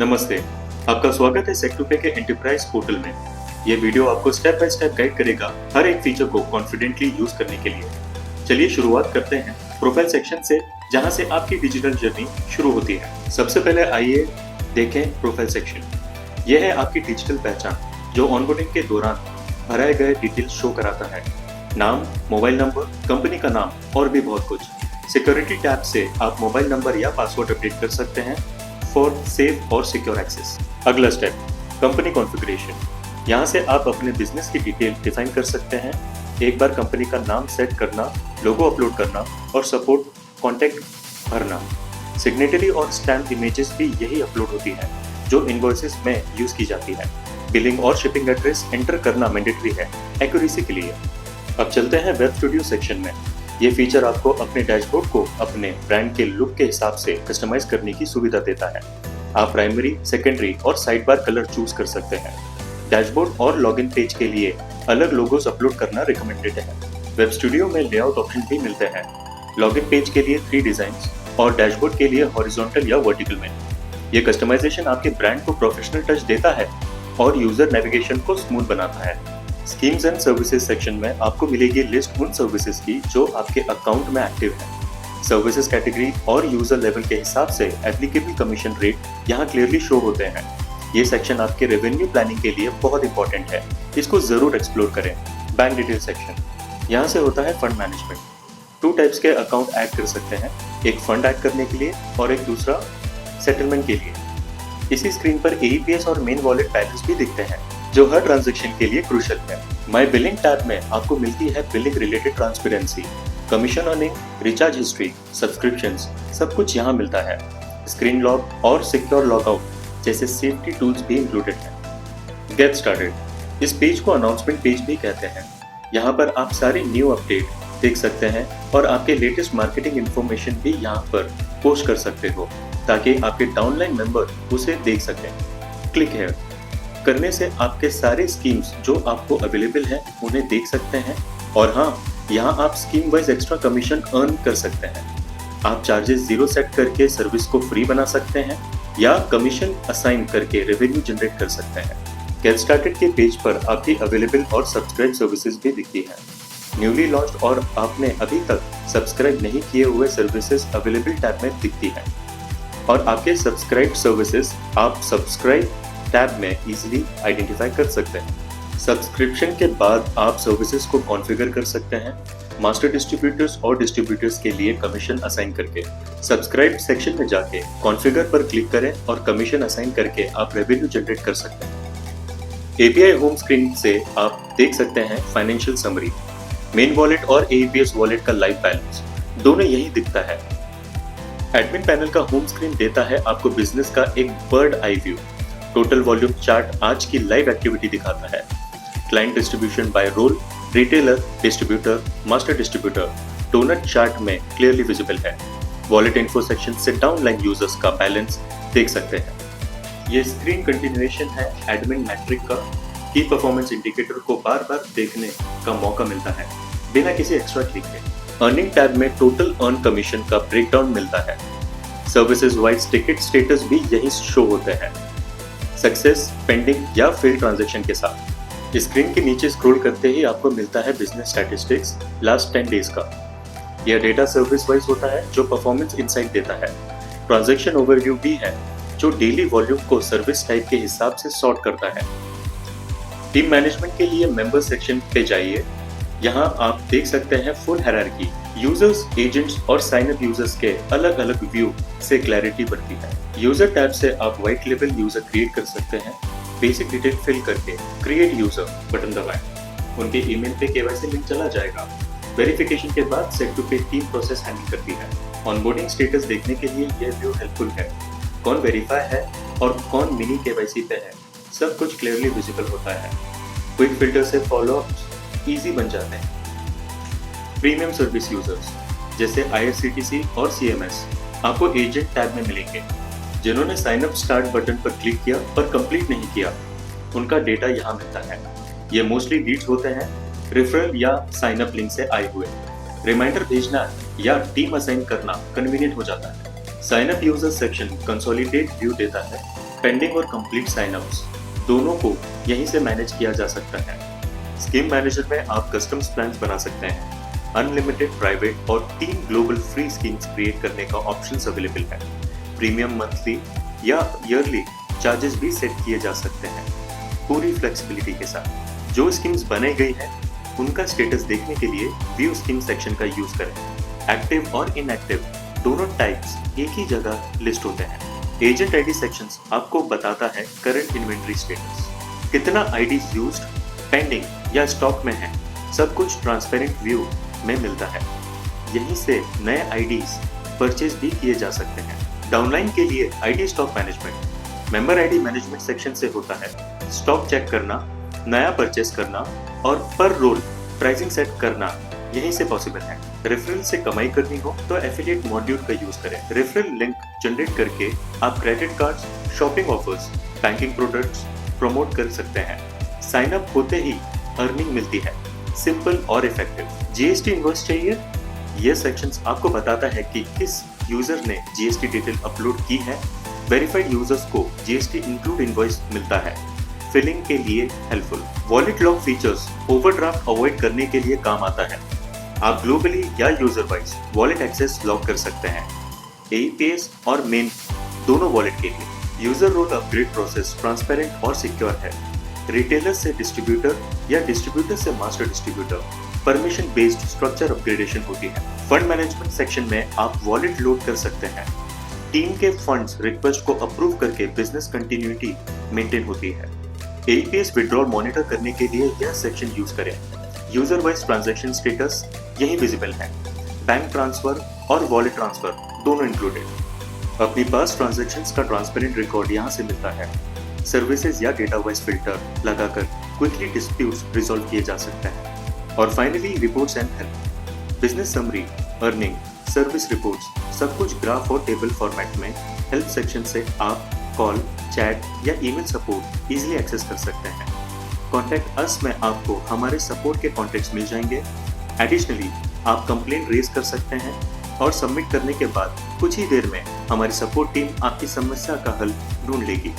नमस्ते, आपका स्वागत है सेक्टोपे के एंटरप्राइज पोर्टल में। ये वीडियो आपको स्टेप बाय स्टेप गाइड करेगा हर एक फीचर को कॉन्फिडेंटली यूज करने के लिए। चलिए शुरुआत करते हैं प्रोफाइल सेक्शन से, जहां से आपकी डिजिटल जर्नी शुरू होती है। सबसे पहले आइए देखें प्रोफाइल सेक्शन। यह है आपकी डिजिटल पहचान, जो ऑनबोर्डिंग के दौरान भराए गए डिटेल शो कराता है। नाम, मोबाइल नंबर, कंपनी का नाम और भी बहुत कुछ। सिक्योरिटी टैब से आप मोबाइल नंबर या पासवर्ड अपडेट कर सकते हैं फॉर सेफ और सिक्योर एक्सेस। अगला स्टेप, कंपनी कॉन्फ़िगरेशन। यहाँ से आप अपने बिजनेस की डिटेल डिफाइन कर सकते हैं। एक बार कंपनी का नाम सेट करना, लोगो अपलोड करना और सपोर्ट कॉन्टैक्ट भरना। सिग्नेटरी और स्टैम्प इमेजेस भी यही अपलोड होती है, जो इनवॉइसेस में यूज की जाती है। बिलिंग और शिपिंग एड्रेस एंटर करना मैंडेटरी है एक्यूरेसी के लिए। अब चलते हैं वेब स्टूडियो सेक्शन में। ये फीचर आपको अपने डैशबोर्ड को अपने ब्रांड के लुक के हिसाब से कस्टमाइज करने की सुविधा देता है। आप प्राइमरी, सेकेंडरी और साइड बार कलर चूज कर सकते हैं। डैशबोर्ड और लॉगिन पेज के लिए अलग लोगोस अपलोड करना रिकमेंडेड है। वेब स्टूडियो में लेआउट ऑप्शन भी मिलते हैं। लॉगिन पेज के लिए 3 डिजाइन और डैशबोर्ड के लिए हॉरिजॉन्टल या वर्टिकल में। ये कस्टमाइजेशन आपके ब्रांड को प्रोफेशनल टच देता है और यूजर नेविगेशन को स्मूथ बनाता है। स्कीम्स एंड सर्विसेज सेक्शन में आपको मिलेगी लिस्ट उन सर्विसेज की जो आपके अकाउंट में एक्टिव है। सर्विसेज कैटेगरी और यूजर लेवल के हिसाब से एप्लीकेबल कमीशन रेट यहाँ क्लियरली शो होते हैं। ये सेक्शन आपके रेवेन्यू प्लानिंग के लिए बहुत इंपॉर्टेंट है, इसको जरूर एक्सप्लोर करें। बैंक डिटेल सेक्शन, यहाँ से होता है फंड मैनेजमेंट। 2 टाइप्स के अकाउंट ऐड कर सकते हैं, एक फंड ऐड करने के लिए और एक दूसरा सेटलमेंट के लिए। इसी स्क्रीन पर AEPS और मेन वॉलेट बैलेंस भी दिखते हैं, जो हर ट्रांजैक्शन के लिए क्रूशियल है। माय बिलिंग टैब में आपको मिलती है billing related transparency, commission earning, recharge history, subscriptions, सब कुछ यहाँ मिलता है। स्क्रीन लॉक और सिक्योर लॉगआउट जैसे सेफ्टी टूल्स भी इंक्लूडेड हैं। गेट स्टार्टेड, इस पेज को अनाउंसमेंट पेज भी कहते हैं। यहाँ पर आप सारे न्यू अपडेट देख सकते हैं और आपके लेटेस्ट मार्केटिंग इन्फॉर्मेशन भी यहाँ पर पोस्ट कर सकते हो, ताकि आपके डाउनलाइन मेंबर उसे देख सकें। क्लिक हियर करने से आपके सारे स्कीम्स जो आपको अवेलेबल हैं उन्हें देख सकते हैं। और हाँ, यहाँ आप scheme wise extra commission earn कर सकते हैं। आप चार्जेस 0 सेट करके सर्विस को फ्री बना सकते हैं या कमीशन असाइन करके रेवेन्यू जनरेट कर सकते हैं। गेट स्टार्टेड के पेज पर आपकी अवेलेबल और सब्सक्राइब सर्विसेज भी दिखती है। न्यूली लॉन्च्ड और आपने अभी तक सब्सक्राइब नहीं किए हुए सर्विसेज अवेलेबल टैब में दिखती हैं। और आपके सब्सक्राइब सर्विसेज आप सब्सक्राइब टैब में इजीली आइडेंटिफाई कर सकते हैं। सब्सक्रिप्शन के बाद आप सर्विसेज को कॉन्फ़िगर कर सकते हैं, मास्टर डिस्ट्रीब्यूटर्स और डिस्ट्रीब्यूटर्स के लिए कमीशन असाइन करके। सब्सक्राइब सेक्शन में जाके कॉन्फ़िगर पर क्लिक करें और कमीशन असाइन करके आप रेवेन्यू जनरेट कर सकते हैं। API होम स्क्रीन से आप देख सकते हैं फाइनेंशियल समरी, मेन वॉलेट और AEPS वॉलेट का लाइव बैलेंस, दोनों यही दिखता है। एडमिन पैनल का होम स्क्रीन देता है आपको बिजनेस का एक bird eye view. Total volume chart आज की लाइव एक्टिविटी दिखाता है। Client distribution by role, retailer, distributor, master distributor, donut chart में क्लियरली विजिबल है। वॉलेट इन्फो सेक्शन से डाउनलाइन यूजर्स का बैलेंस देख सकते हैं। ये स्क्रीन कंटिन्यूएशन है एडमिन मैट्रिक का। की परफॉर्मेंस इंडिकेटर को बार बार देखने का मौका मिलता है बिना किसी एक्स्ट्रा क्लिक के। अर्निंग टैब में टोटल अर्न कमीशन का ब्रेकडाउन मिलता है। सर्विसेज वाइज टिकट स्टेटस भी यही शो होते हैं, सक्सेस, पेंडिंग या फेल ट्रांजैक्शन के साथ। स्क्रीन के नीचे स्क्रॉल करते ही आपको मिलता है बिजनेस स्टैटिस्टिक्स लास्ट 10 डेज का। यह डेटा सर्विस वाइज होता है जो परफॉर्मेंस इनसाइट देता है। ट्रांजैक्शन ओवरव्यू भी है जो डेली वॉल्यूम को सर्विस टाइप के हिसाब से सॉर्ट करता है। टीम मैनेजमेंट के लिए मेंबर सेक्शन पे जाइए। यहाँ आप देख सकते हैं फुल हायरार्की, यूजर्स, एजेंट्स और साइन अप यूजर्स के अलग अलग व्यू से क्लैरिटी बढ़ती है। यूजर टैब से आप व्हाइट लेबल यूजर क्रिएट कर सकते हैं, बेसिक डिटेल फिल करके क्रिएट यूजर बटन दबाएं। उनके ईमेल पे KYC लिंक चला जाएगा। वेरिफिकेशन के बाद सेक्टोपे टीम प्रोसेस हैंडल करती है। ऑनबोर्डिंग स्टेटस देखने के लिए यह व्यू हेल्पफुल है। कौन वेरीफाई है और कौन मिनी KYC पे है, सब कुछ क्लियरली विजिबल होता है। क्विक फिल्टर से फॉलोअप्स इजी बन जाते हैं। प्रीमियम सर्विस यूजर्स जैसे IRCTC और CMS आपको एजेंट टैब में मिलेंगे। जिन्होंने साइन अप स्टार्ट बटन पर क्लिक किया पर कंप्लीट नहीं किया, उनका डेटा यहाँ मिलता है। ये मोस्टली लीड्स होते हैं रेफरल या साइन अप लिंक से आए हुए। रिमाइंडर भेजना या टीम असाइन करना कन्वीनियंट हो जाता है। Sign up user section consolidate view देता है। पेंडिंग और कंप्लीट साइनअप्स दोनों को यहीं से मैनेज किया जा सकता है। स्कीम मैनेजर में आप कस्टम्स प्लान्स बना सकते हैं। अनलिमिटेड प्राइवेट और 3 ग्लोबल फ्री स्कीम्स क्रिएट करने का ऑप्शंस अवेलेबल है। प्रीमियम मंथली या ईयरली चार्जेस भी सेट किए जा सकते हैं, पूरी फ्लेक्सिबिलिटी के साथ। जो स्कीम्स बने गई हैं उनका स्टेटस देखने के लिए व्यू स्कीम सेक्शन का यूज करें। एक्टिव और इनएक्टिव दोनों टाइप्स एक ही जगह लिस्ट होते हैं। एजेंट आईडी सेक्शंस आपको बताता है करंट इन्वेंटरी स्टेटस, कितना आईडीज यूज्ड, पेंडिंग या स्टॉक में है, सब कुछ ट्रांसपेरेंट व्यू में मिलता है। यहीं से नए आईडीज परचेज भी किए जा सकते हैं। डाउनलाइन के लिए ID stock management member ID management section से होता है। स्टॉक चेक करना, नया परचेस करना और पर रोल प्राइसिंग सेट करना यहीं से पॉसिबल है। रेफरल से कमाई करनी हो तो एफिलिएट मॉड्यूल का यूज करें। रेफरल लिंक जनरेट करके आप credit cards, shopping offers, banking products promote कर सकते हैं। साइन अप होते ही अर्निंग मिलती है, सिंपल और इफेक्टिव। जीएसटी इनवॉइस चाहिए? यह सेक्शंस आपको बताता है कि किस यूजर ने जीएसटी डिटेल अपलोड की है। वेरीफाइड यूजर्स को जीएसटी इंक्लूड इनवॉइस मिलता है, फिलिंग के लिए helpful. Wallet lock features overdraft avoid करने के लिए काम आता है। आप ग्लोबली या user wise wallet access lock कर सकते हैं, एईपीएस और मेन दोनों वॉलेट के लिए। User role upgrade process transparent और सिक्योर है। रिटेलर से डिस्ट्रीब्यूटर या डिस्ट्रीब्यूटर से master distributor permission based structure upgradation होती है। फंड मैनेजमेंट सेक्शन में आप वॉलेट लोड कर सकते हैं। टीम के फंड्स रिक्वेस्ट को अप्रूव करके बिजनेस कंटिन्यूटी मेंटेन होती है। एईपीएस विड्रॉल मॉनिटर करने के लिए यह सेक्शन यूज करें। यूजर वाइज ट्रांजैक्शन स्टेटस यही विजिबल है। बैंक ट्रांसफर और वॉलेट ट्रांसफर दोनों इंक्लूडेड। अपनी पास ट्रांजैक्शंस का ट्रांसपेरेंट रिकॉर्ड यहाँ से मिलता है। सर्विसेज या डेटा वाइज फिल्टर लगाकर क्विकली डिस्प्यूट्स रिजॉल्व किए जा सकते हैं। और finally reports and help, business summary, earning, service reports सब कुछ ग्राफ और टेबल फॉर्मेट में हेल्प सेक्शन से आप कॉल, चैट या ईमेल सपोर्ट इजीली एक्सेस कर सकते हैं। कॉन्टैक्ट अस में आपको हमारे सपोर्ट के कॉन्टैक्ट्स मिल जाएंगे। एडिशनली आप कंप्लेंट रेज कर सकते हैं और सबमिट करने के बाद कुछ ही देर में हमारी सपोर्ट टीम आपकी समस्या का हल ढूंढ लेगी।